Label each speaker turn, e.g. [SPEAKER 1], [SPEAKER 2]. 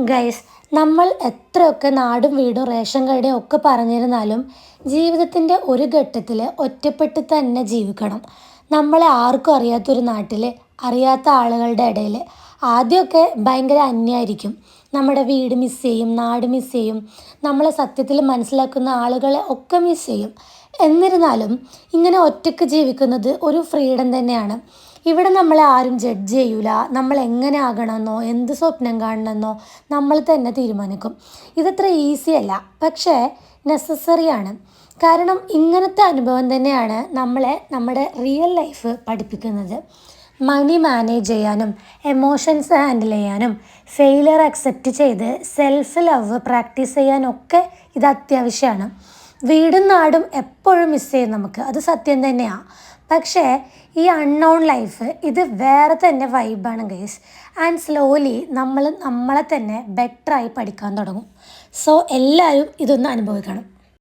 [SPEAKER 1] Guys, നമ്മൾ എത്രയൊക്കെ നാടും വീടും റേഷൻ കടയും ഒക്കെ പറഞ്ഞിരുന്നാലും ജീവിതത്തിൻ്റെ ഒരു ഘട്ടത്തിൽ ഒറ്റപ്പെട്ട് തന്നെ ജീവിക്കണം. നമ്മളെ ആർക്കും അറിയാത്തൊരു നാട്ടിൽ അറിയാത്ത ആളുകളുടെ ഇടയിൽ ആദ്യമൊക്കെ ഭയങ്കര അന്യമായിരിക്കും. നമ്മുടെ വീട് മിസ് ചെയ്യും, നാട് മിസ് ചെയ്യും, നമ്മളെ സത്യത്തിൽ മനസ്സിലാക്കുന്ന ആളുകളെ ഒക്കെ മിസ് ചെയ്യും. എന്നിരുന്നാലും ഇങ്ങനെ ഒറ്റയ്ക്ക് ജീവിക്കുന്നത് ഒരു ഫ്രീഡം തന്നെയാണ്. ഇവിടെ നമ്മളെ ആരും ജഡ്ജ് ചെയ്യൂല. നമ്മൾ എങ്ങനെ ആകണമെന്നോ എന്ത് സ്വപ്നം കാണണമെന്നോ നമ്മൾ തന്നെ തീരുമാനിക്കും. ഇതത്ര ഈസി അല്ല, പക്ഷേ നെസസറിയാണ്. കാരണം ഇങ്ങനത്തെ അനുഭവം തന്നെയാണ് നമ്മളെ നമ്മുടെ റിയൽ ലൈഫ് പഠിപ്പിക്കുന്നത്. മണി മാനേജ് ചെയ്യാനും എമോഷൻസ് ഹാൻഡിൽ ചെയ്യാനും ഫെയിലിയർ അക്സെപ്റ്റ് ചെയ്ത് സെൽഫ് ലവ് പ്രാക്ടീസ് ചെയ്യാനൊക്കെ ഇത് അത്യാവശ്യമാണ്. വീടും നാടും എപ്പോഴും മിസ് ചെയ്യും നമുക്ക്, അത് സത്യം തന്നെയാണ്. പക്ഷേ ഈ അൺനോൺ ലൈഫ് ഇത് വേറെ തന്നെ വൈബാണ് ഗൈസ്. ആൻഡ് സ്ലോലി നമ്മൾ നമ്മളെ തന്നെ ബെറ്ററായി പഠിക്കാൻ തുടങ്ങും. സോ എല്ലാവരും ഇതൊന്ന് അനുഭവിക്കണം.